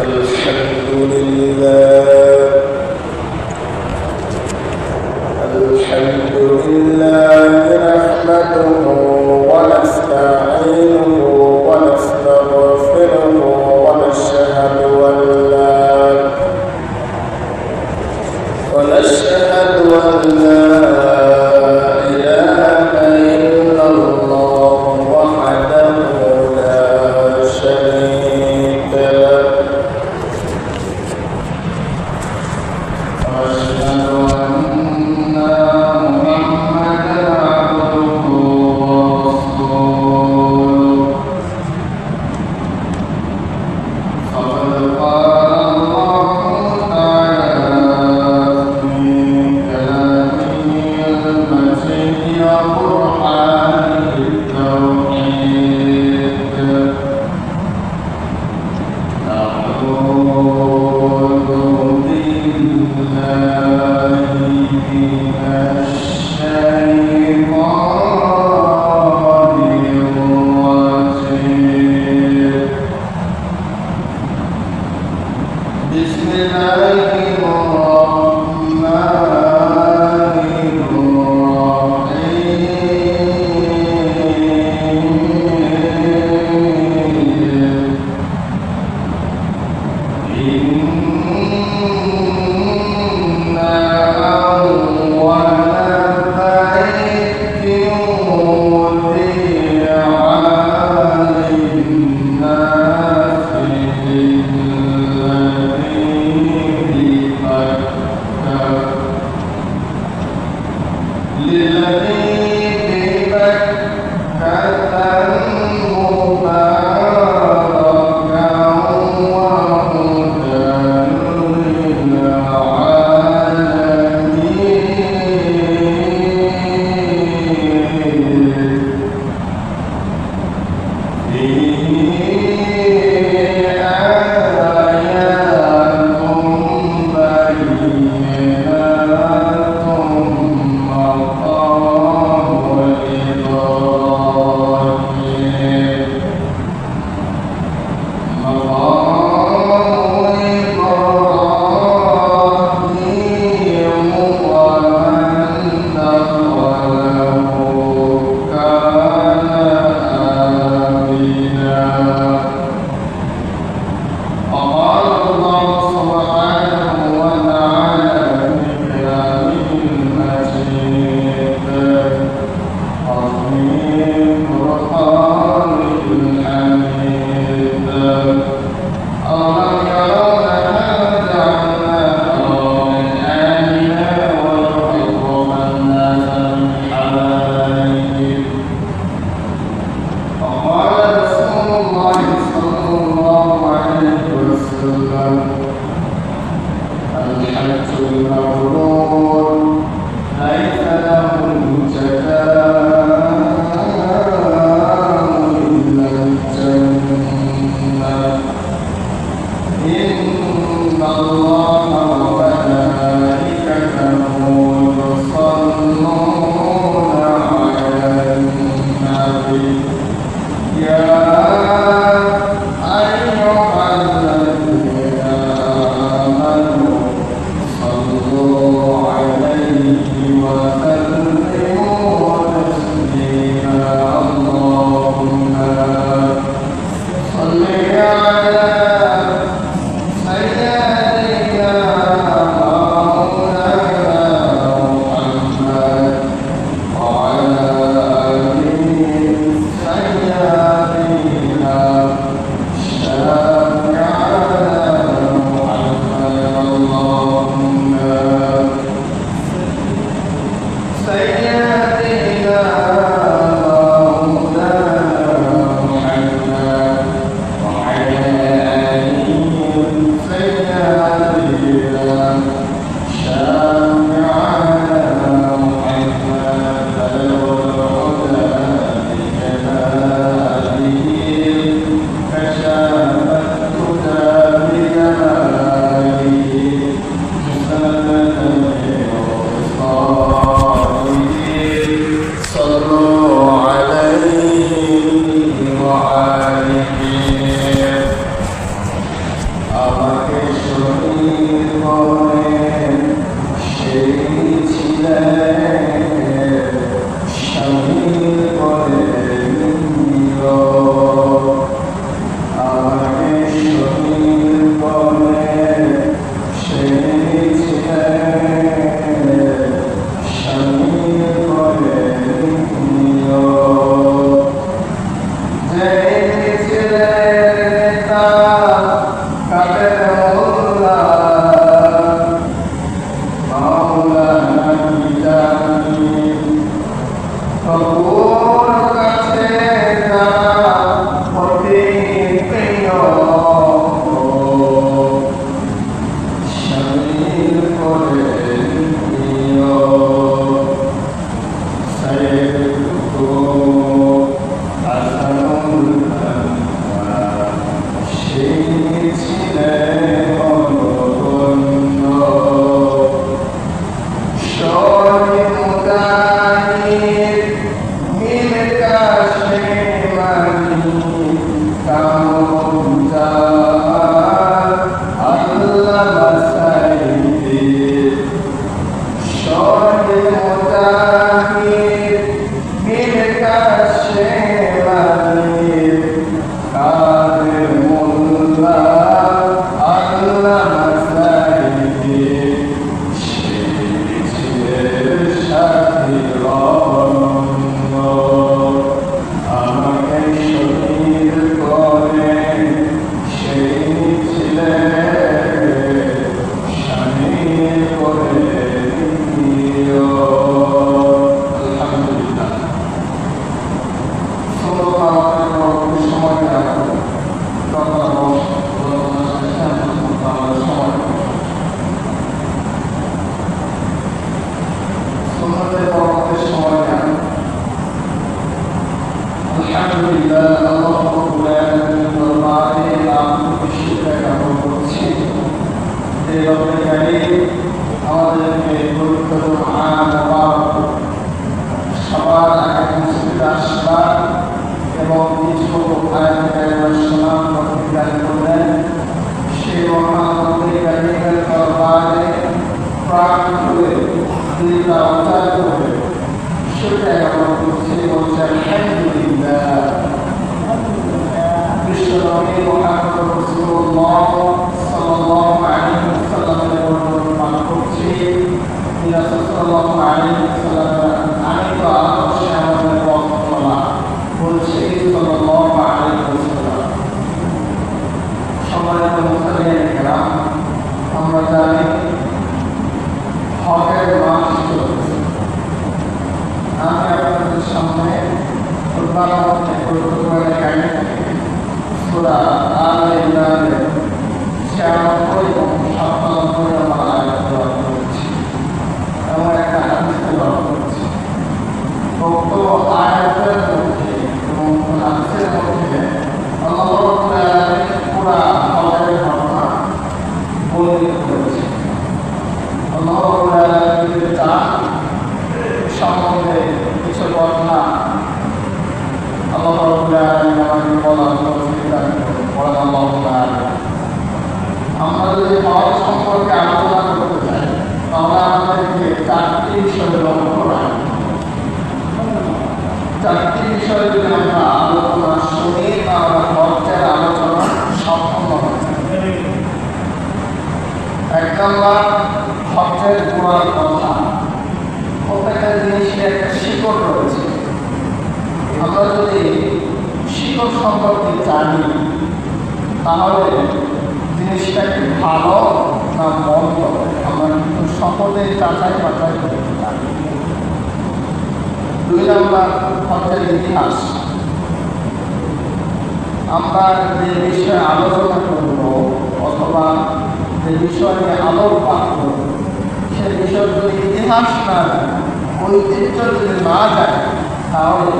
الحمد لله نحمده ونستعينه ونستغفره ونشهد أن لا إله إلا الله وحده لا شريك له وأشهد أن محمدا عبده ورسوله فقد قال الله تعالى في كلامه المجيد وقرآنه التوحيد أعوذ بالله من الشيطان الرجيم بسم الله الرحمن الرحيم Yeah. আলাইহি ওয়াসাল্লাম আমি তো আদর্শে আমাদের পথ চলা বলছে সাল্লাল্লাহু আলাইহি ওয়াসাল্লাম। সম্মানিত মুসলিম কেরাম, আমরা জানি হজের মাস চলছে। আমি আপনাদের সামনে সূরা আলে ইমরানের 96 এবং 97 নম্বর আয়াত তেলাওয়াত করেছি এবং একটা হাদিস তেলাওয়াত করেছি। উক্ত আয়াতের মধ্যে এবং হাদিসের মধ্যে আল্লাহ রাব্বুল আলামিন পুরা হজের ঘটনা বর্ণিত করেছেন। আল্লাহ রাব্বুল আলামিনের চান সম্বন্ধে কিছু কথা আল্লাহ রাব্বুল আলামিন আমাদের বলার তৌফিক দান করুন। বলেন আল্লাহু তাআলা। আমরা যদি হজ সম্পর্কে আলোচনা করতে চাই তাহলে আমাদেরকে 4টি বিষয় লক্ষ্য রাখতে হবে। 4টি বিষয় যদি আমরা আলোচনা শুনি তাহলে হজের আলোচনা সম্পূর্ণ হবে। 1 নম্বর, হজের গোড়ার কথা। প্রত্যেকটা জিনিসের একটা শিকড় রয়েছে। আমরা যদি শিকড় সম্পর্কে জানি তাহলে জিনিসটা কি ভালো না মন্দ আমরা কিন্তু সকলে যাচাই বাছাই করতে পারি। 2 নম্বর, হজের ইতিহাস। আমরা যে বিষয়ে আলোচনা করব অথবা যে বিষয় নিয়ে আলোকপাত করব সে বিষয় যদি ইতিহাস না যায়, ঐতিহ্য যদি না যায়, তাহলে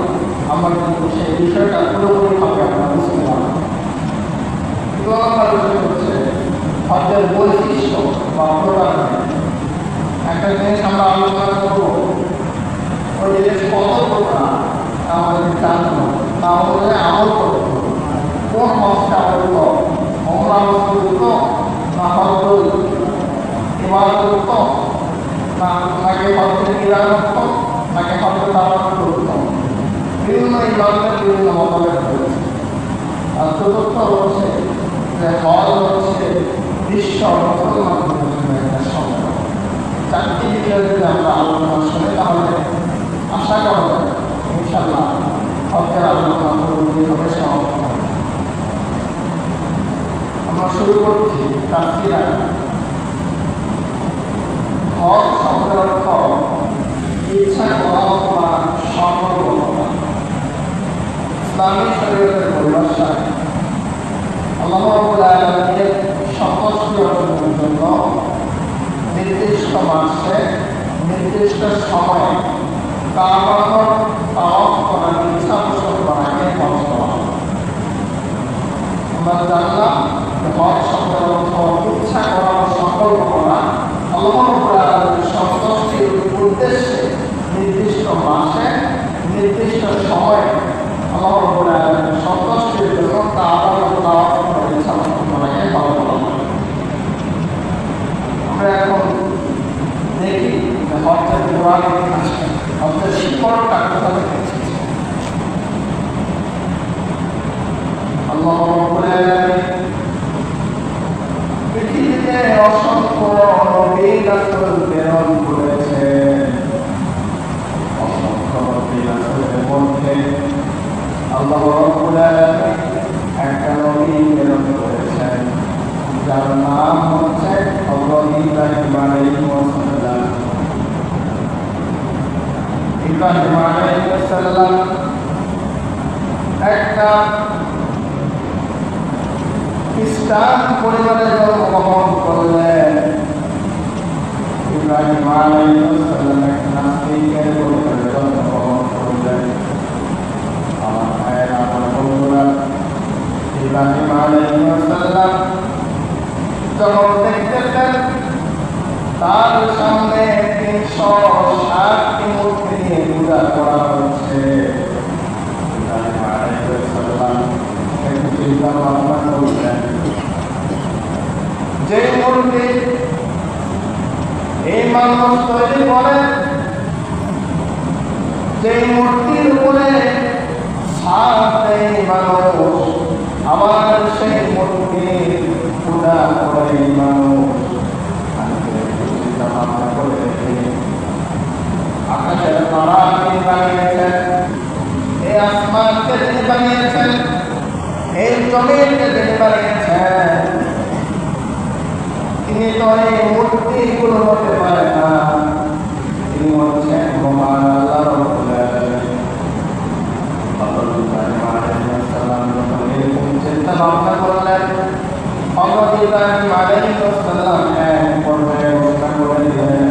আমরা কিন্তু সেই বিষয়টা পুরোপুরিভাবে আমরা বুঝতে পারব। হচ্ছে হজের বৈশিষ্ট্য বা প্রকার। একটা জিনিস আমরা আলোচনা করবো, ওই জিনিস কত প্রকার আমাদের জানবো, তাহলে আমল করবো। কোন হজটা হইত, অমরা হইত না হজ ইবাদত না, নাকি হজের কিরানত নাকি হজের দাওয়াত করত। বিভিন্ন ইবাদতের বিভিন্ন মতামত রয়েছে। আর চতুর্থ হচ্ছে যে হজ হচ্ছে বিশ্ব মুসলমানদের জন্য একটা সম্পদ। 4টি বিষয় যদি আমরা আলোচনা শুনি তাহলে আশা করা যায় ইনশাআল্লাহ হজের আলোচনা পুরোপুরিভাবে সমাপ্ত হবে। আমরা শুরু করছি তাফসীর। হজ শব্দের অর্থ ইচ্ছা করা বা সংকল্প করা। ইসলামী শরীয়তের পরিভাষায় আল্লাহ রাব্বুল আলামিনের সন্তুষ্টি অর্জনের জন্য নির্দিষ্ট মাসে নির্দিষ্ট সময়ে কাবার তাওয়াফ করার ইচ্ছা পোষণ করাকে হজ করা। আমরা জানলাম হজ শব্দের অর্থ ইচ্ছা করা বা সংকল্প করা। আল্লাহ রাব্বুল আলামিনের সন্তুষ্টির উদ্দেশ্যে নির্দিষ্ট মাসে নির্দিষ্ট সময়ে আল্লাহ রাব্বুল আলামিনের সন্তুষ্টির জন্য কাবার তাওয়াফ করার ইচ্ছা পোষণ করাকে হজ করা। আমরা এখন দেখি হজের গোড়ার ইতিহাস, হজের শিকড়টা কোথা থেকে এসেছে। আল্লাহ রাব্বুল আলামিন পৃথিবীতে অসংখ্য নবী রাসূল প্রেরণ করেছেন। অসংখ্য নবী রাসূলের মধ্যে আল্লাহ রাব্বুল আলামিন একটা নবী প্রেরণ করেছেন যার নাম হচ্ছে ইব্রাহিম আলাইহিস সালাম। ইব্রাহিম আলাইহিস সালাম একটা খ্রিস্টান পরিবারে জন্মগ্রহণ করলেন। ইব্রাহিম আলাইহিস সালাম এক নাস্তিকের পরিবারে জন্মগ্রহণ করলেন। আমার ভাইয়েরা, আমার বন্ধুরা, ইব্রাহিম আলাইহিস সালাম যখন দেখতেছেন তার সামনে 360টি মূর্তি নিয়ে পূজা করা হচ্ছে, ইব্রাহিম আলাইহিস সালাম একটু চিন্তা ভাবনা করলেন যে মূর্তি এই মানুষ তৈরি করে, যে মূর্তির উপরে ছাপ এই মানুষ, আবার সেই মূর্তির পূজা করে মানুষ। চিন্তা ভাবনা করে দেখে আসমানকে যিনি বানিয়েছেন, এই জমিনকে যিনি বানিয়েছেন, তিনি তো এই মূর্তিগুলো হতে পারে না, তিনি হচ্ছেন মহান আল্লাহ রাব্বুল আলামিন। হযরত ইব্রাহিম আলাইহিস সালাম যখন এরকম চিন্তা ভাবনা করলেন, হযরত ইব্রাহিম আলাইহিস সালাম এক পর্যায়ে ঘোষণা করে দিলেন,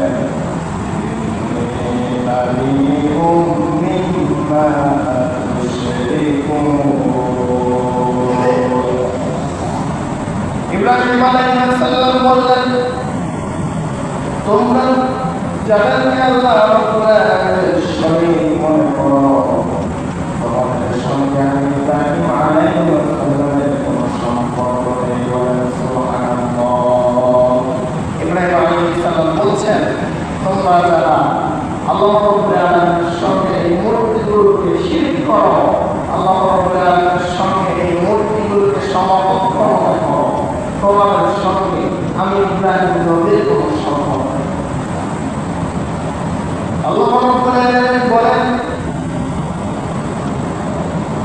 ইব্রাহিম আলাইহিস সালাম বললেন, তোমরা যাদেরকে আল্লাহ রাব্বুল আলামিনের শরীক মনে করো, তোমাদের সঙ্গে আমি ইব্রাহিম আলাইহিস সালামের কোনো সম্পর্ক নেই। বলেন সুবহানাল্লাহ। ইব্রাহিম আলাইহিস সালাম বলছেন, তোমরা যারা আল্লাহ রাব্বুল আলামিনের সঙ্গে এই মূর্তিগুলোকে শিরক করো, আল্লাহ রাব্বুল আলামিনের সঙ্গে এই মূর্তিগুলোকে সমকক্ষ মনে করো, তোমাদের সঙ্গে আমি ইব্রাহিম নবীর কোনো সম্পর্ক নেই। আল্লাহ রাব্বুল আলামিন বলেন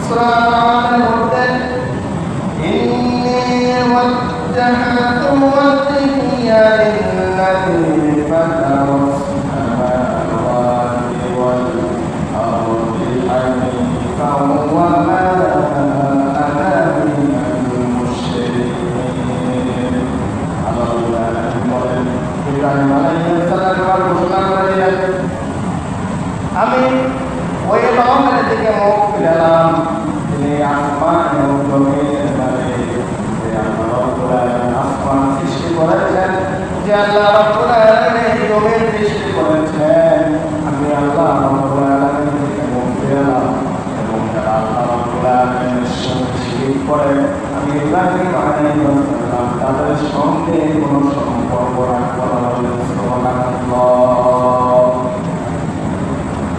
সূরা আন-নাহলের মধ্যে, ইন্নী ওয়াজ্জাহতু ওয়াজহিয়া লিল্লাযী ফাতারাস সামাওয়াতি ওয়াল আরদি হানিফাও ওয়া মা আনা মিনাল মুশরিকিন। আল্লাহ রাব্বুল আলামিন বলেন, ইব্রাহিম আলাইহিস সালাম ঘোষণা করে দিলেন, আমি ওই রহমানের দিকে মুখ ফিরালাম, যিনি আসমান এবং জমিনের মালিক, যে আল্লাহ রাব্বুল আলামিন আসমান সৃষ্টি করেছেন, যে আল্লাহ রাব্বুল আলামিন এই জমিন সৃষ্টি করেছেন। আমি আল্লাহ রাব্বুল আলামিনের দিকে মুখ ফিরালাম এবং যারা আল্লাহ রাব্বুল আলামিনের সঙ্গে শিরক করে, আমি ইব্রাহিম আলাইহিস সালাম তাদের সঙ্গে কোনো সম্পর্ক রাখবো না। সুবহানাল্লাহ।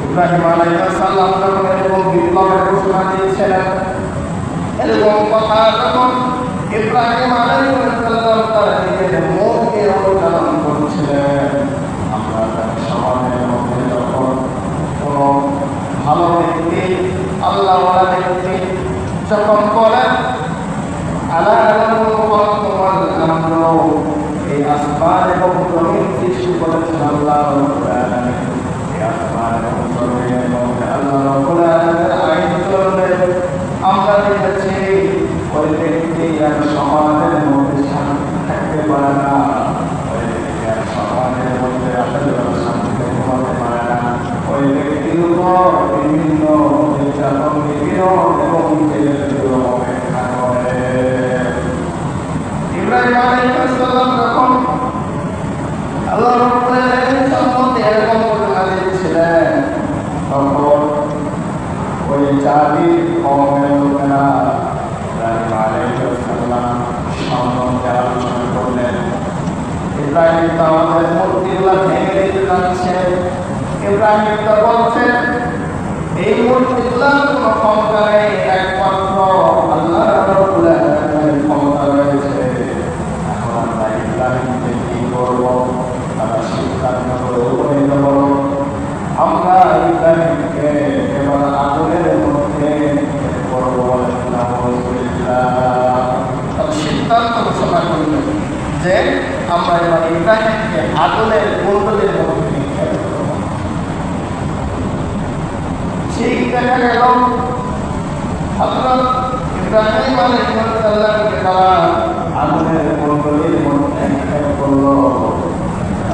ইব্রাহিম আলাইহিস সালাম যখন এরকম বিপ্লবের ঘোষণা দিয়েছিলেন, এরকম কথা যখন ইব্রাহিম আলাইহিস সালাম তার নিজের মনকে অনুধাবন করছিলেন, আমরা তার সমাজের মধ্যে যখন কোনো ভালো ব্যক্তি, আল্লাহওয়ালা ব্যক্তি যখন বলেন, আলা তোমার আমরা এই আসমান এবং জমিন সৃষ্টি করেছেন আল্লাহ রাব্বুল আলামিন, এই আসমান এবং জমিনের মধ্যে আল্লাহ রাব্বুল আলামিনের আইন চলবে, আমরা দেখেছি ওই ব্যক্তি আর সমাজের মধ্যে শান্তি থাকতে পারে না, ওই ব্যক্তি আর সমাজের মধ্যে আসলে শান্তি ঘুমাতে পারে না, ওই ব্যক্তির উপর বিভিন্ন নির্যাতন নিপীড়ন এবং জেলের অপেক্ষা করে। ইব্রাহিম আলাইহিস সালাম যখন আল্লাহ রাব্বুল আলামিন সম্বন্ধে এরকম ঘোষণা দিয়েছিলেন, তখন ওই জাতির কওমের লোকেরা ইব্রাহিম আলাইহিস সালাম সম্বন্ধে আলোচনা করলেন। ইব্রাহিম তো আমাদের মূর্তিগুলো ভেঙে দিতে যাচ্ছে, ইব্রাহিম তো বলছেন এই মূর্তিগুলোর কোনো ক্ষমতা নেই, একমাত্র আল্লাহ রাব্বুল আলামিনের ক্ষমতা রয়েছে। এখন আমরা ইব্রাহিমকে কি করব? তারা সিদ্ধান্ত করে উপনীত হল, আমরা ইব্রাহিমকে এবার আগুনের মধ্যে করবো। সিদ্ধান্ত ঘোষণা করলেন যে আমরা এবার ইব্রাহিমকে আগুনের কুণ্ডলের মধ্যে নিক্ষেপ করব। ঠিক দেখা গেল হযরত ইব্রাহিম আলাইহিস সালামকে তারা আগুনের কুণ্ডলের মধ্যে নিক্ষেপ করলো।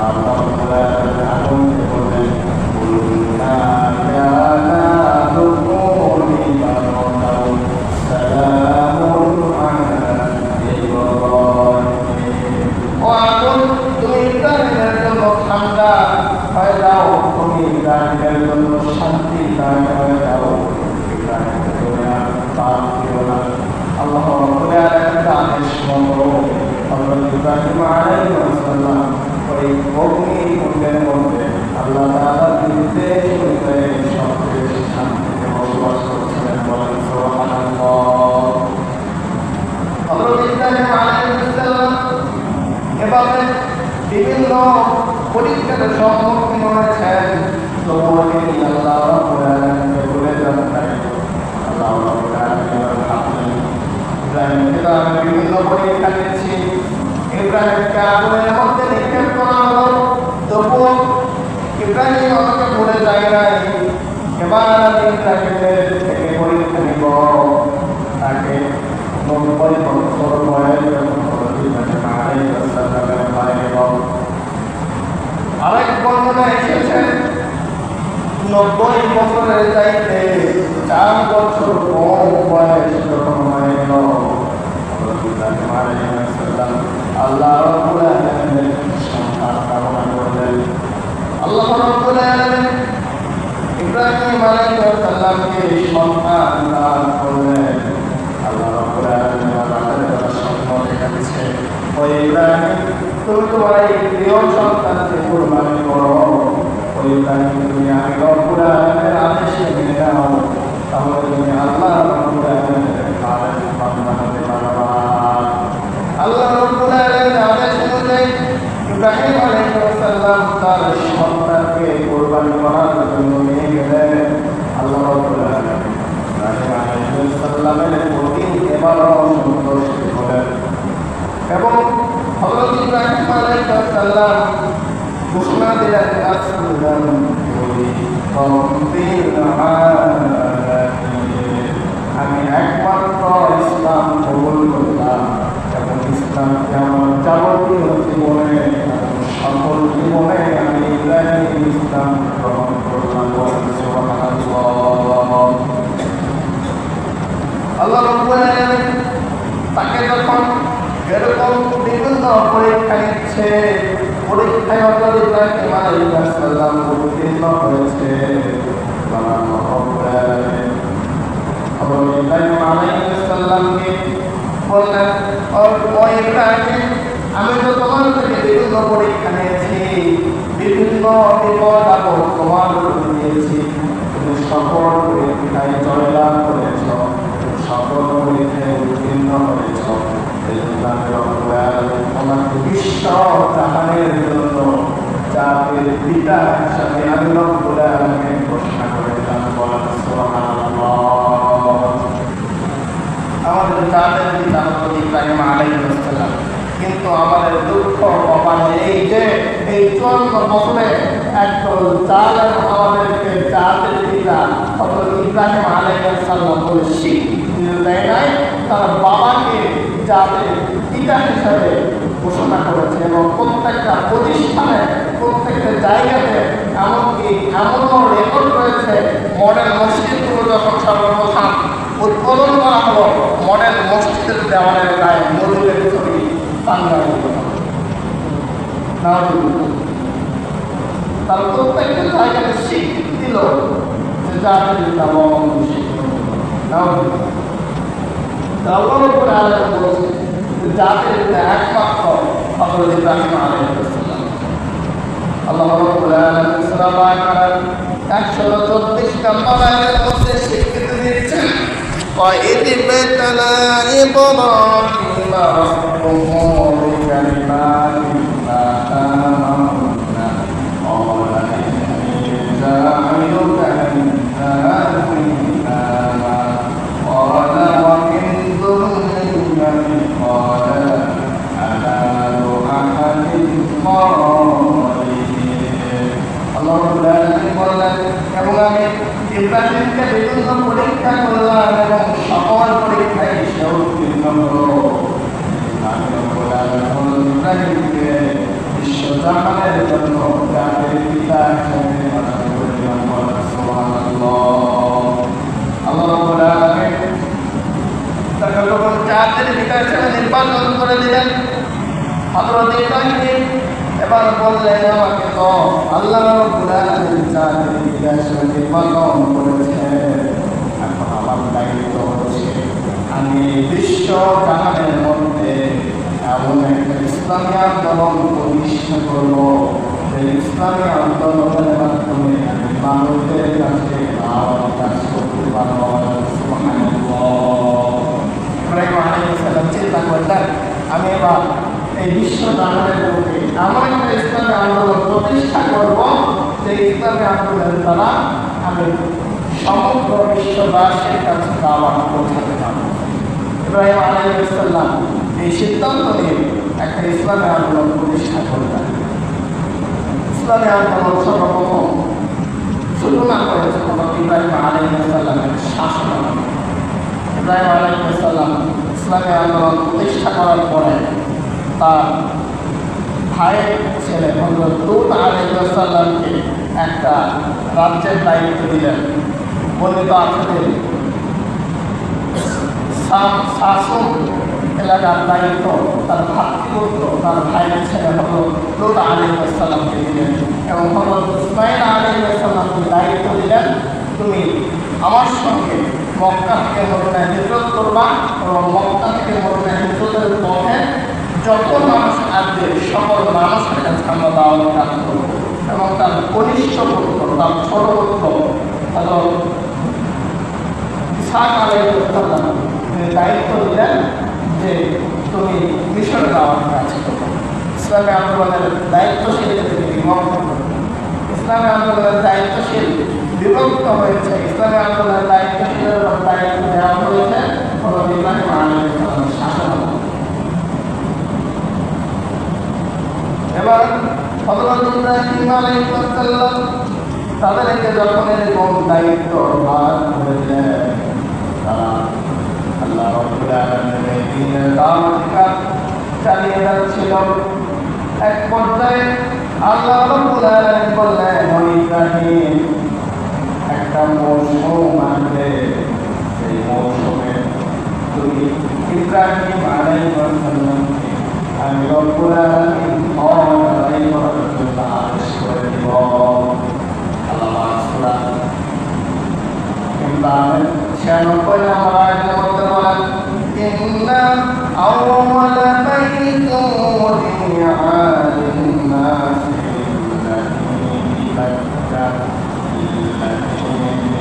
আল্লাহ তাআলা আগুনকে বললেন, কুল্লা ইয়া নারু কুনি বারদান সালামুন আলা ইব্রাহিম। ও আগুন, তুমি ইব্রাহিমের জন্য ঠান্ডা হয়ে যাও, তুমি ইব্রাহিমের জন্য শান্তি হয়ে যাও, ইব্রাহিমের জন্য তাপ দিও না। আল্লাহ রাব্বুল আলামিনের আদেশ মতো হযরত ইব্রাহিম আলাইহিস সালাম ওই অগ্নিকুণ্ডের মধ্যে আল্লাহ তাআলার নির্দেশ অনুযায়ী সবচেয়ে শান্তিতে বসবাস করছিলেন। বলেন সুবহানাল্লাহ। হযরত ইব্রাহিম আলাইহিস সালাম এভাবে বিভিন্ন পরীক্ষার সম্মুখীন হয়েছেন, তবুও তিনি আল্লাহ রাব্বুল আলামিনকে ভুলে যান নাই। ইব্রাহিমকে আমি বিভিন্ন পরীক্ষা দিচ্ছি, ইব্রাহিমকে আগুনের মধ্যে নিক্ষেপ করা হলো, তবুও ইব্রাহিম আমাকে ভুলে যায় নাই। এবার আমি ইব্রাহিমের থেকে পরীক্ষা নিব। তাকে 90 বছর বয়স আরেক বর্ণনা এসেছে 90 বছরের চাইতে 4 বছর কম বয়স যখন হয়ে গেল, আল্লাহ রাব্বুল আলামিনের সন্তান কামনা করলেন। আল্লাহ রাব্বুল আলামিন ইব্রাহিম আলাইহিস সালামকে সন্তান দান করলেন। আল্লাহ রাব্বুল আলামিন তাদের কথা স্বপ্ন দেখাচ্ছে, ও ইব্রাহিম, তুমি তোমার এই প্রিয় সন্তানকে কুরবানি করো। ও ইব্রাহিম, তুমি আমি রাব্বুল আলামিনের আদেশে মেনে নাও, তাহলে তুমি আল্লাহ রাব্বুল আলামিনের বান্দা হতে পারবা। আল্লাহ রাব্বুল আলামিনের আদেশ অনুযায়ী ইব্রাহিম আলাইহিস সালাম তার সন্তানকে কুরবানি করার জন্য নিয়ে গেলেন। আল্লাহ রাব্বুল আলামিন ইব্রাহিম আলাইহিস সালামের প্রতি এবারও সন্তুষ্ট হলেন এবং হযরত ইব্রাহিম আলাইহিস সালাম ঘোষণা দিলেন, আসলাম আমি একমাত্র ইসলাম কবুল করলাম এবং ইসলামকে আমার যাবতীয় জীবনে সকল জীবনে আমি ইসলাম গ্রহণ করলাম। আল্লাহ রাব্বুল আলামিন তাকে যখন এরকম বিভিন্ন পরীক্ষা নিচ্ছে, পরীক্ষায় হযরত ইব্রাহিম আলাইহিস সালাম উত্তীর্ণ হয়েছে। আল্লাহ রাব্বুল আলামিন হযরত ইব্রাহিম আলাইহিস সালামকে বললেন, ও ইব্রাহিম, আমি তো তোমার থেকে বিভিন্ন পরীক্ষা নিয়েছি, বিভিন্ন বিপদ আপদ তোমার উপর দিয়েছি, তুমি সকল পরীক্ষায় জয়লাভ করেছ, সকল পরীক্ষায় উত্তীর্ণ হয়েছ। তোমাকে বিশ্ব জাহানের জন্য জাতির পিতা হিসাবে আমি রব্বুল আলামিন ঘোষণা করেছিলাম। বলেন সুবহানাল্লাহ। আমাদের জাতির পিতা হযরত ইব্রাহিম আলাইহিস সালাম, কিন্তু আমাদের দুঃখ কপালে এই যে এই 54 বছরে একদল জালেম আমাদেরকে জাতির পিতা হযরত ইব্রাহিম আলাইহিস সালাম বলে স্বীকৃতি দেয় নাই, তার বাবাকে জাতির পিতা হিসাবে ঘোষণা করেছে এবং প্রত্যেকটা প্রতিষ্ঠানে প্রত্যেকটা জায়গাতে এমনকি এমনও রেকর্ড রয়েছে, মডেল মসজিদগুলো যখন সর্বপ্রথম উদ্বোধন করা হলো, মডেল মসজিদের দেওয়ালের গায়ে নজরুলের ছবি টাঙ্গানো তার প্রত্যেকটা জায়গাতে স্বীকৃতি দিল যে জাতির পিতা জাতির পিতা একমাত্র হযরত ইব্রাহিম আলাইহিস সালাম। আল্লাহ রাব্বুল আলামিন সূরা বাকারার 134 নম্বর আয়াতের মধ্যে স্বীকৃতি দিচ্ছেন, وَإِذِ ابْتَلَىٰ إِبْرَاهِيمَ رَبُّهُ بِكَلِمَاتٍ فَأَتَمَّهُنَّ قَالَ إِنِّي جَاعِلُكَ لِلنَّاسِ إِمَامًا قَالَ وَمِن ذُرِّيَّتِي قَالَ أَنَالُ أَحَدِ الظَّالِمِينَ। আল্লাহ রাব্বুল আলামিন বলেন, এবং আমি ইব্রাহিমকে বিভিন্ন পরীক্ষা করলাম এবং সকল পরীক্ষায় সে উত্তীর্ণ হলো। ইব্রাহিমকে বিশ্বজাহানের জন্য জাতির পিতা হিসেবে ঘোষণা করলাম। আল্লাহ রাব্বুল আলামিন তাকে যখন জাতির পিতা হিসেবে নির্বাচন করে দিলেন, হযরত ইব্রাহিম এবার বললেন, আমাকে তো আল্লাহ রাব্বুল আলামিন জাতির পিতা হিসেবে নির্বাচন করেছে, এখন আমার দায়িত্ব হচ্ছে আমি বিশ্ব জাহানের মধ্যে এমন একটা ইসলামী আন্দোলন প্রতিষ্ঠা করব, সেই ইসলামী আন্দোলনের মাধ্যমে আমি মানুষদের কাছে কাজ করতে পারব। ইব্রাহিম আলাইহিস সালাম চিন্তা করলেন, আমি এবার এই বিশ্ব জাহানের মধ্যে এমন একটা ইসলামী আন্দোলন প্রতিষ্ঠা করব, সেই ইসলামী আন্দোলনের দ্বারা আমি সমগ্র বিশ্ববাসীর কাছে দাওয়াত পৌঁছাতে পারব। ইব্রাহিম আলাইহিস সালাম এই সিদ্ধান্ত নিয়ে একটা ইসলামী আন্দোলন প্রতিষ্ঠা করলেন। ইসলামী আন্দোলন সর্বপ্রথম সূচনা করেছে ইব্রাহিম আলাইহিস সালামের শাসনামলে। ইব্রাহিম আলাইহিস সালাম ইসলামী আন্দোলন প্রতিষ্ঠা করার পরে তার ভাইয়ের ছেলে হযরত লূত আলাইহিস সালামকে একটা রাজ্যের দায়িত্ব দিলেন। বর্ণিত আছে শাসন এলাকার দায়িত্ব তার ভাতৃপুত্র তার ভাইয়ের ছেলে হযরত লূত আলাইহিস সালামকে দিলেন এবং হযরত ইসমাঈল আলাইহিস সালামকে দায়িত্ব দিলেন, তুমি আমার সঙ্গে মক্কা থেকে মদিনায় হিজরত করবা এবং মক্কা থেকে মদিনায় হিজরতের পথে যত মানুষ আসবে সকল মানুষের কাছে আমরা দাওয়াত কাজ করব। এবং তার কনিষ্ঠ পুত্র তার ছোট পুত্র হযরত ইসহাক আলাইহিস সালাম দায়িত্ব দিলেন যে তুমি মিশরে দাওয়াত কাজ করো। ইসলামী আন্দোলনের দায়িত্বশীল ইসলামী আন্দোলনের দায়িত্বশীল বিভক্ত হয়েছে। ইসলামী আন্দোলনের দায়িত্বশীলের দায়িত্ব দেওয়া হয়েছে হযরত ইব্রাহিম আলাইহিস সালামের শাসনামলে। এবার হযরত ইব্রাহিম আলাইহিস সালাম তাদেরকে যখন এরকম দায়িত্ব ভাগ করে দিলেন, তারা আল্লাহ রাব্বুল আলামিনের দ্বীনের দাওয়াত কাজ চালিয়ে যাচ্ছিল। এক পর্যায়ে আল্লাহ রাব্বুল আলামিন বললেন, ও ইব্রাহিম, একটা মৌসুম আসবে, সেই মৌসুমে তুমি ইব্রাহিম আলাইহিস সালামকে আমি রব্বুল আলামিন আদায় করার জন্য আদেশ করে দিব। আল্লাহ সূরা ইমরান 96 নম্বর আয়াতের মধ্যে বলেন, ইন্না আউওয়ালা বাইতিন উযিআ লিন-নাস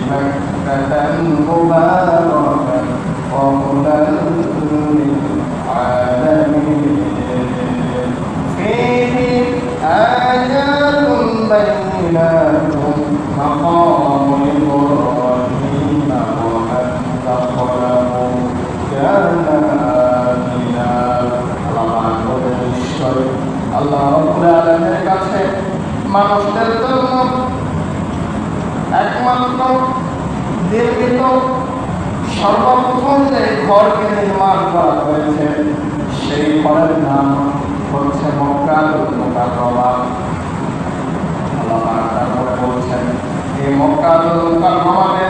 বিবাক্কাতান মুবারাকান ওয়া হুদান লিল-আলামিন ফীহি আয়াতুন বাইয়িনাতুন মাকামু ইব্রাহিম ওয়া মান দাখালাহু কানা আমিনা। আল্লাহ রাব্বুল আলামিনের কাছে মানুষদের জন্য একমাত্র নির্মিত সর্বপ্রথম যে ঘরকে নির্মাণ করা হয়েছে সেই ঘরের নাম হচ্ছে মক্কাতুল মুকাররমা। আল্লাহ তাআলা বলছেন, এই মক্কাতুল মুকাররমাতে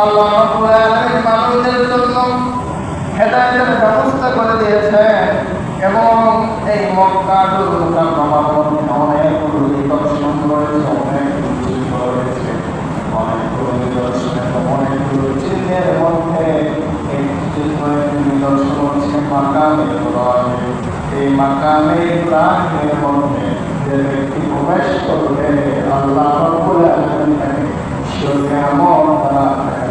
আল্লাহ রাব্বুল আলামিন মানুষদের জন্য হেদায়েতের ব্যবস্থা করে দিয়েছেন এবং এই মক্কাতুল মুকাররমার মধ্যে অনেকগুলো নিদর্শন রয়েছে, অনেকগুলো চিহ্ন রয়েছে, অনেকগুলো নিদর্শন, অনেকগুলো চিহ্নের মধ্যে একটি নিদর্শন হচ্ছে মাকামে ইব্রাহিম। এই মাকামে ইব্রাহিমের মধ্যে যে ব্যক্তি প্রবেশ করবে আল্লাহ রাব্বুল আলামিন তাকে কিয়ামত দ্বারা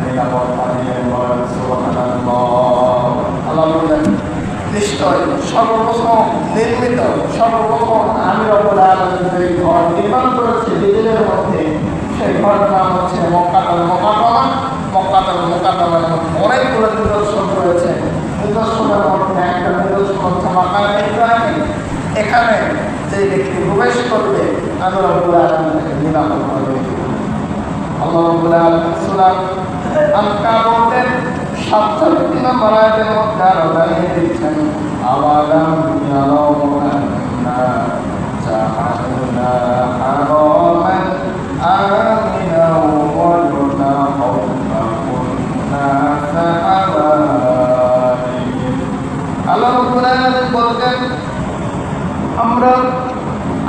নিরাপত্তা দিবেন। বলেন সুবহানাল্লাহ। আল্লাহ বলেন, নিশ্চয় সর্বপ্রথম নির্মিত সর্বপ্রথম আমি রব্বুল আলামিন যে ঘর নির্মাণ করেছি দিনের মধ্যে, সেই ঘরের নাম হচ্ছে মক্কাতুল মুকাররমা। মক্কাতুল মুকাররমার মধ্যে অনেকগুলো নিদর্শন রয়েছে। নিদর্শনের মধ্যে একটা নিদর্শন হচ্ছে মাকামে ইব্রাহিম। এখানে যে ব্যক্তি প্রবেশ করবে আমি রব্বুল আলামিন তাকে নিরাপত্তা দেব। আল্লাহ রাব্বুল আলামিন সূরা আল-কাবুতের 47 নম্বর আয়াতের মধ্যে আরো জানিয়ে দিচ্ছেন, আওয়ালাম ইয়ারাউ আন্না জাআলনা হারামান আমিনা ওয়া কুন্না সাহাবাইন। আল্লাহ রাব্বুল আলামিন বলেন,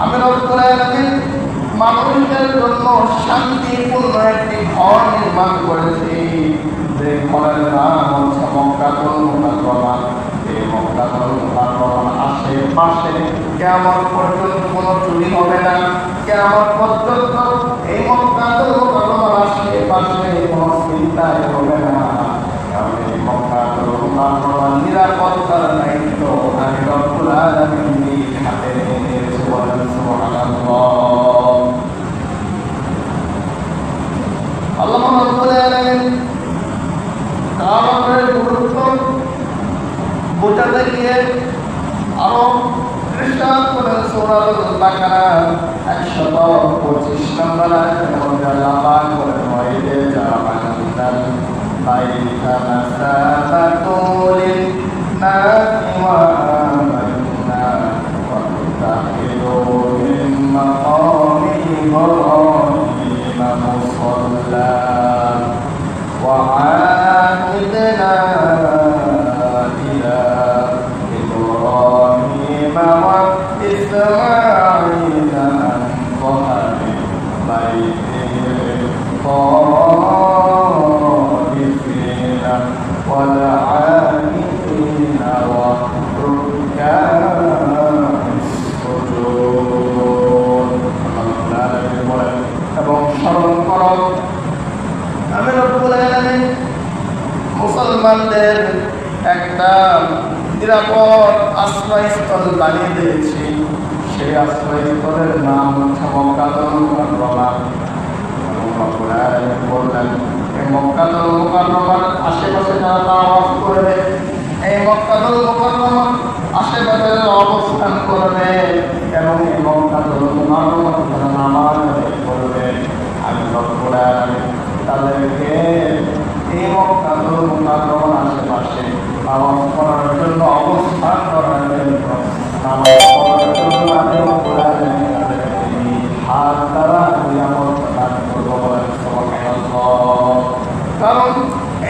আমি রব্বুল আলামিন মানুষের জন্য শান্তিপূর্ণ একটি ঘর নির্মাণ করেছি, যে ঘরের নাম হচ্ছে মক্কাতুল মুকাররমা। এই মক্কাতুল মুকাররমার আশেপাশে কিয়ামত পর্যন্ত কোনো চুরি হবে না। কিয়ামত পর্যন্ত এই মক্কাতুল মুকাররমার আশেপাশে কোনো চিন্তাই হবে না। এই মক্কাতুল মুকাররমার নিরাপত্তার দায়িত্ব আমি রব্বুল আলামিন নিজ হাতে নিয়েছি। বলেন সুবহানাল্লাহ। আল্লাহ রাব্বুল ইরশাদ করেন সূরাতুল বাকারা 125 নম্বর আয়াতের মধ্যে আল্লাহ পাক বলেন ওয়াইদে জাআলনাল বাইতা মাসাবাতুল লিন-নাসি ওয়া আমান্না ওয়া তাখিযু মিন মাকামি ইব্রাহিম মুসাল্লা ওয়া আ'idna ইলা ইব্রাহিম ওয়া إسماعيل عن ظهر بيته الطائفين والعاكفين والركع السجود এবং স্মরণ করো আমি রব্বুল আলামিন মুসলমানদের একটা নিরাপদ আশ্রয়স্থল বানিয়ে দিয়েছি। সেই আশ্রয়স্থলের নাম হচ্ছে মক্কাতুল মুকাররমা। বললেন এই মক্কাতুল মুকাররমার আশেপাশে যারা তাওয়াফ করবে, এই মক্কাতুল মুকাররমার আশেপাশে অবস্থান করবে এবং এই মক্কাতুল মুকাররমা যারা নামাজ পড়বে, আমি রব্বুল আলামিন তাদেরকে এই মক্কাতুল মুকাররমার আশেপাশে নামাজ পড়ার জন্য অবস্থান করার জন্য নামাজ পড়ার জন্য আমি রব্বুল আলামিন হাত দ্বারা নিয়ামত দান করব। সুবহানাল্লাহ। কারণ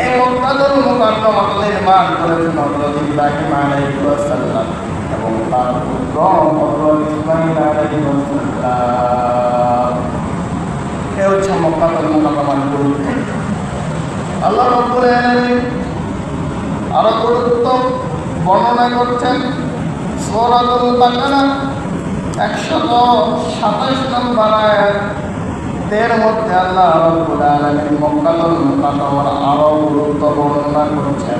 এই মক্কাতুল মুকাররমা নির্মাণ করেছেন হযরত ইব্রাহিম আলাইহিস সালাম এবং তার পুত্র হযরত ইসমাঈল আলাইহিস সালাম। এই হচ্ছে মক্কাতুল মুকাররমার গুরুত্ব। আল্লাহ রাব্বুল আলামিন আরো গুরুত্ব বর্ণনা করছেন সূরাতুল বাকারা 127 নম্বর আয়াতের মধ্যে আল্লাহ রাব্বুল আলামিন মক্কাতুল মুকাররমার আরো গুরুত্ব বর্ণনা করছেন।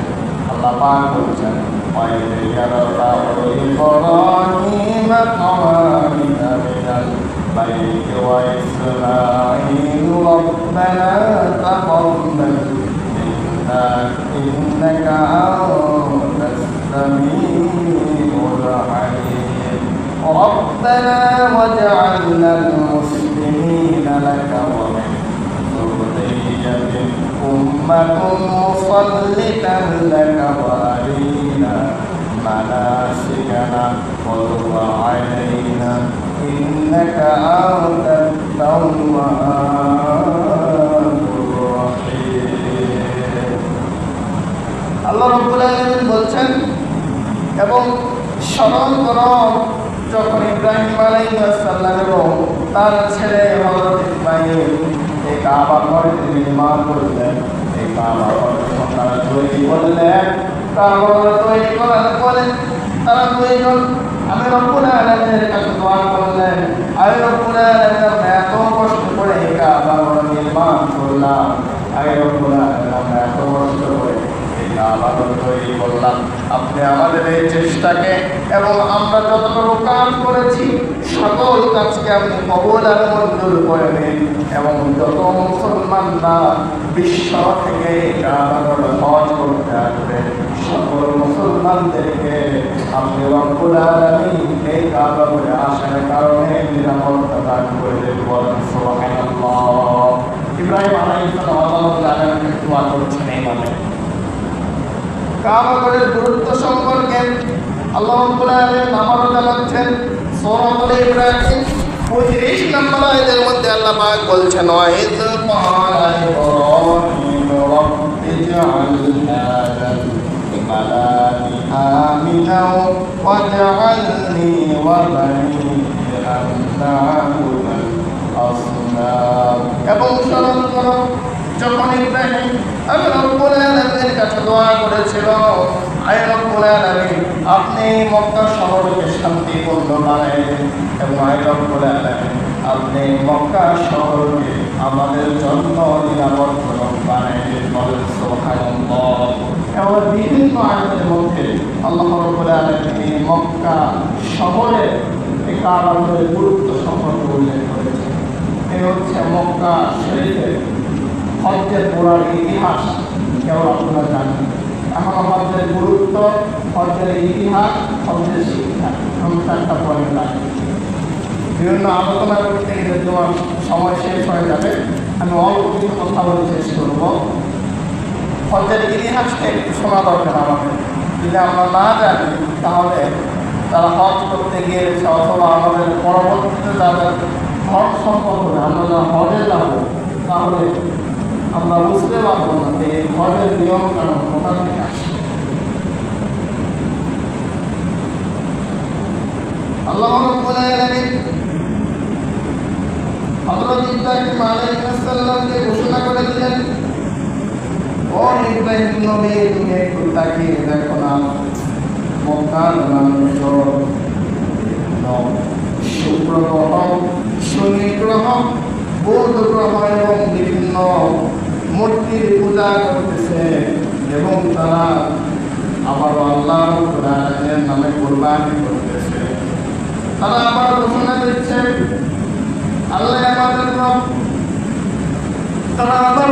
আল্লাহ পাক বলছেন ওয়াইদ ইয়ারাল্লাহু ইব্রাহিম কাওয়ামিনা মিনাল বাইতি ওয়া ইসমাঈল রাব্বানা তাকাব্বাল إنك أنت السميع العليم ربنا واجعلنا المسلمين لك ومن ذريتنا أمة مصلة لك وأرنا مناسكنا وتب علينا إنك أنت التواب আল্লাহ রাব্বুল আলামিন বলছেন এবং স্মরণ করো যখন ইব্রাহিম আলাইহিস সালাম এবং তার ছেলে হযরত ইসমাঈল এই কাবা ঘর নির্মাণ করলেন। এই কাবা ঘর তারা তৈরি করলেন। কাবা ঘর তৈরি করার পরে তারা দুইজন আমি রব্বুল আলামিনের কাছে দোয়া করলেন, আমি রব্বুল আলামিন এত কষ্ট করে এই কাবা ঘর নির্মাণ করলাম, আমি রব্বুল আলামিন এত কষ্ট করে তৈরি করলাম, আপনি আমাদের এই চেষ্টাকে এবং আমরা যতটুকু কাজ করেছি সকল কাজকে আপনি কবুল আর মঞ্জুর করে নিন এবং যত মুসলমানরা বিশ্ব থেকে কাবার হজ করতে আসবে সকল মুসলমানদেরকে আপনি রব্বুল আলামিন এই কাবারে আসার কারণে নিরাপত্তা দান করে দেবেন। সুবহানাল্লাহ। ইব্রাহিম আলাইহিস সালাম আল্লাহু তাআলার কাছে দোয়া করছেন এইভাবে। কাবা ঘরের গুরুত্ব সম্পর্কে আল্লাহ রাব্বুল আলামিন আমারও জানাচ্ছেন সূরাতুল ইব্রাহিম 25 নম্বর আয়াতের মধ্যে আল্লাহ পাক বলছেন ওয়াইদ ক্বালা ইব্রাহিম রাব্বিজআল হাযাল বালাদি আমিনাও ওয়াজআলনি ওয়া বানিয়া আন না'বুদাল আসনাম। এবং স্মরণ করো যখন ইব্রাহিম আমি রব্বুল আলামিনের কাছে দোয়া করেছিল, আয় রব্বুল আলামিন আপনি মক্কা শহরকে শান্তিপূর্ণ বানাইলেন এবং আয় রব্বুল আলামিন আপনি মক্কা শহরকে আমাদের জন্য নিরাপদ বানাইলেন। বলেন সুবহানাল্লাহ। এবং বিভিন্ন আয়াতের মধ্যে আল্লাহ রাব্বুল আলামিন মক্কা শহরের এই কাবা ঘরের গুরুত্ব সম্পর্কে উল্লেখ করেছেন। এই হচ্ছে মক্কা শরীফের হজ্জের পুরার ইতিহাস কেবল আপনারা জানেন। এখন হজের গুরুত্ব, হজের ইতিহাস, হজের শিক্ষা, চারটা পয়েন্ট আছে। বিভিন্ন আলোচনা করতে গেলে তোমার সময় শেষ হয়ে যাবে, আমি অল্প কিছু কথা বলে শেষ করবো। হজের ইতিহাসটা একটু শোনা দরকার আমাদের, যদি আমরা না জানি তাহলে তারা হজ করতে গিয়েছে অথবা আমাদের পরবর্তীতে তাদের হজ সম্পদ হবে, আমরা যা হজে যাবো তাহলে আমরা বুঝতে পারবো না যে হজের নিয়ম কানুন কোথা থেকে আসে। আল্লাহ রাব্বুল আলামিন হযরত ইব্রাহিম আলাইহিস সালামকে ঘোষণা করে দিলেন, ও ইব্রাহিম নবী, তুমি একটু তাকিয়ে দেখো না, মক্কার মানুষজন শুক্র গ্রহ, শনি গ্রহ, বুধ গ্রহ এবং বিভিন্ন মূর্তির পূজা করতেছে এবং তারা আবার আল্লাহ রাব্বুল নামে কুরবানি করতেছে। তারা আবার ঘোষণা দিচ্ছে আল্লাহ আমাদের রব। তারা আবার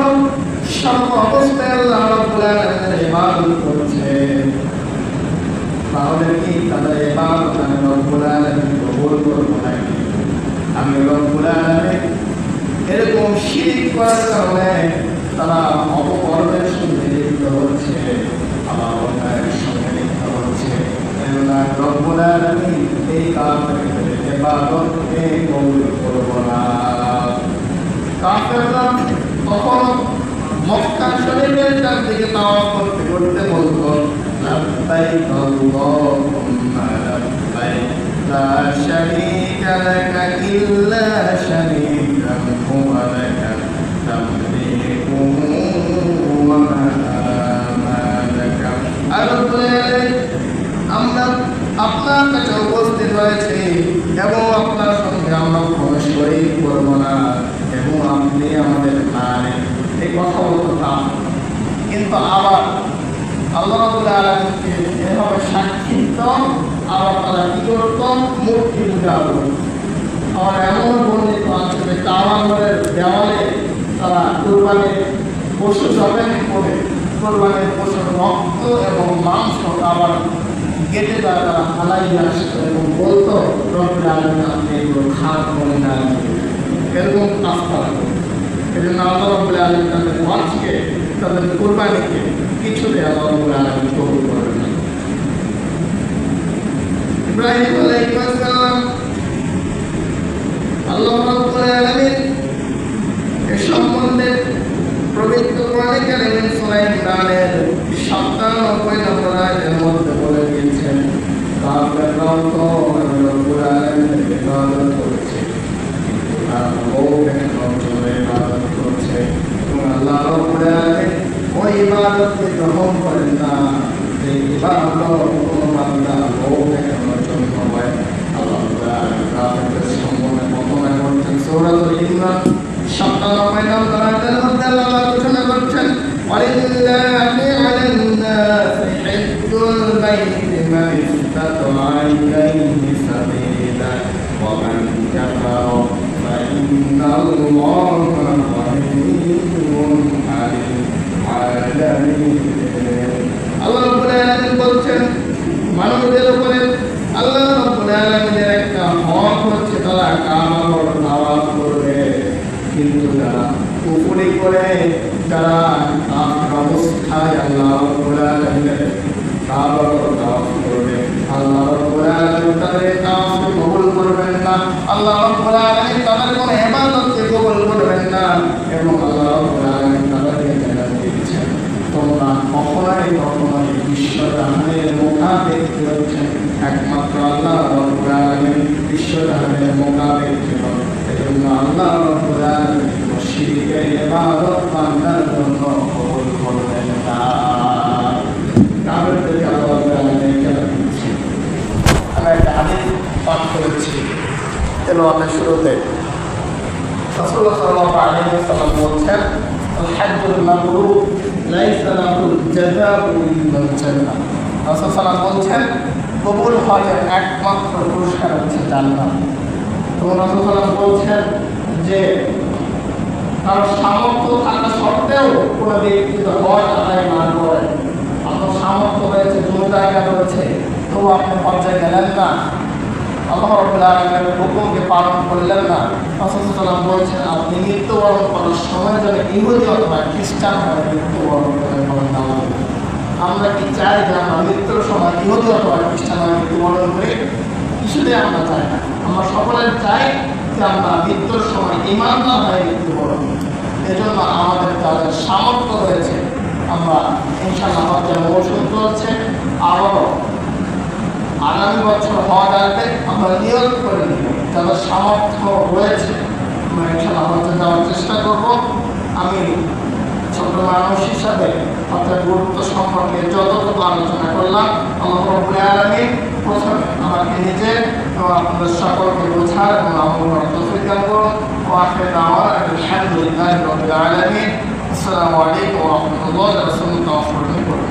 সর্ব অবস্থায় আল্লাহ রাব্বুল আলামিনের ইবাদত করছে। তাহলে কি তাদের ইবাদত আমি রব্বুল আলামিন কবুল করব নাকি? আমি রব্বুল আলামিন এরকম শিরক করার কারণে তারা অপকর্মের সঙ্গে লিপ্ত হচ্ছে, আবার অন্যায়ের সঙ্গে লিপ্ত হচ্ছে। রব্বুল আলামিন এই কাফেরদের ইবাদতকে কবুল করব না। কাফেররা তখন মক্কা শরীফের দিকে তাওয়াফ করতে করতে বলতো, লাব্বাইক আল্লাহুম্মা লাব্বাইক, লা শারীকা লাকা ইল্লা শারীকান হুয়া লাকা তামলিকু ওয়া মা মালাকা। আর আমরা আপনার কাছে উপস্থিত হয়েছি এবং আপনার সঙ্গে আমরা কোনো শরীক করবো না এবং আপনি আমাদের মানেন, এই কথা বলতাম। কিন্তু আবার আল্লাহ রাব্বুল আলামিনকে এভাবে সাক্ষী দিত, আবার তারা কি করত? মূর্তি পূজা করত। আবার এমন বর্ণিত আছে যে কাবাগরের দেওয়ালে তারা কুরবানির পশু জবাই করে কুরবানির পশুর রক্ত এবং মাংস আবার কেটে তারা হালাইয়ে আসতো এবং বলতো রব্বুল আলামিন আপনি এগুলো খান বলে না, এরকম কাজ করা। এই জন্য আল্লাহ রাব্বুল আলামিন তাদের হজকে, তাদের কুরবানিকে কিছুতে আল্লাহ রাব্বুল আলামিন কবুল করেন না। ইব্রাহিম আলাইহিস সালাম আল্লাহ রাব্বুল আলামিন এই সম্বন্ধে পবিত্র কোরআনে কারীমে সূরা ইমরানের ৯৭ নম্বর আয়াতের মধ্যে বলে দিয়েছেন, কাফেররাও তো রব্বুল আলামিনের ইবাদত করছে, ইবাদত করছে এবং আল্লাহ রাব্বুল আলামিন ওই ইবাদতকে গ্রহণ করেন না। যে ইবাদত কোনো বান্দা লোক দেখানোর জন্য হয়। আল্লাহ রাব্বুল আলামিন কাফেরদের সম্বন্ধে প্রথমে বলছেন সূরাতুল ইমরান ৯৭ নম্বর আয়াতের মধ্যে আল্লাহ ঘোষণা করছেন, ওয়ালিল্লাহি আলান নাসি হিজ্জুল বাইতি মান ইসতাতা ইলাইহি সাবিলা ওয়া মান কাফারা ফাইন্নাল্লাহা গনিয়্যুন আলিম আলামিন। আল্লাহ রাব্বুল আলামিন বলছেন মানুষদের উপরে আল্লাহ রাব্বুল আলামিনের একটা হক হচ্ছে তারা কাবার তাওয়াফ করবে, কিন্তু যারা কুফরি করে, যারা কাফের অবস্থায় আল্লাহ রাব্বুল আলামিনের কাবার তাওয়াফ করবে, আল্লাহ রাব্বুল আলামিন তাদের তাওয়াফকে কবুল করবেন না, আল্লাহ রাব্বুল আলামিন তাদের কোনো ইবাদতকে কবুল করবেন না এবং আল্লাহ রাব্বুল আলামিন তাদেরকে জান্নাত দিয়েছেন। তোমরা কখনোই বিশ্বজাহানের মোকাবেক হচ্ছেন একমাত্র আল্লাহ রাব্বুল আলামিন, বিশ্বজাহানের মোকাবেক ছিল। এজন্য আল্লাহ রাব্বুল আলামিন শিরকের ইবাদত বান্দার জন্য কবুল করবেন না। কাফেরদেরকে আল্লাহ রাব্বুল আলামিন কেন দিয়েছেন? আমরা একটা হাদিস পাঠ করেছি তেলাওয়াতের শুরুতে। রাসূলুল্লাহ সাল্লাল্লাহু আলাইহি ওয়াসাল্লাম বলছেন, আল হাজ্জুল মাবরুর লাইসা লাহুল জাযাউ ইল্লাল জান্নাহ। রাসূল সাল্লাল্লাহু বলছেন কবুল হজের একমাত্র পুরস্কার হচ্ছে জান্নাত। তো রাসূল সাল্লাল্লাহু বলছেন যে তার সামর্থ্য থাকা সত্ত্বেও কোনো ব্যক্তি যদি হজ আদায় না করে সামর্থ্য রয়েছে, জমি জায়গা রয়েছে, তবু আপনি পর্যায়ে গেলেন না, আল্লাহ রাব্বুল আলামিনের হুকুমকে পালন করলেন না। রাসূল সাল্লাল্লাহু আলাইহি ওয়াসাল্লাম বলছেন, আপনি মৃত্যুবরণ করার সময় যেন ইহুদি অথবা খ্রিস্টান হয়ে মৃত্যুবরণ করেন। আমরা কি চাই যে আমরা মৃত্যুর সময় ইহুদি অথবা খ্রিস্টান হয়ে মৃত্যুবরণ করি? কিছুতেই আমরা চাই না। আমরা সকলে চাই যে আমরা মৃত্যুর সময় ঈমানদার হয়ে মৃত্যুবরণ করি। এজন্য আমাদের যাদের সামর্থ্য রয়েছে, আমরা ইনশাআল্লাহ আমাদের মৌসুম চলছে, আবারও আগামী বছর হওয়া যাবে, আমরা নিয়োগ করে নিব। যাদের সামর্থ্য রয়েছে আমরা ইনশাআল্লাহ আমাদের যাওয়ার চেষ্টা করব। আমি ছোট মানুষ হিসাবে অর্থাৎ গুরুত্ব সম্পর্কে যতটুকু আলোচনা করলাম, আল্লাহ রাব্বুল আলামিন প্রথমে আমাকে নিজে এবং আপনাদের সকলকে বোঝার এবং আমল করার তৌফিক দান করুন। ওয়া আখিরু দাওয়ানা আলহামদুলিল্লাহি রাব্বিল আলামিন। আসসালামু আলাইকুম ওয়া রাহমাতুল্লাহি ওয়া বারাকাতুহু।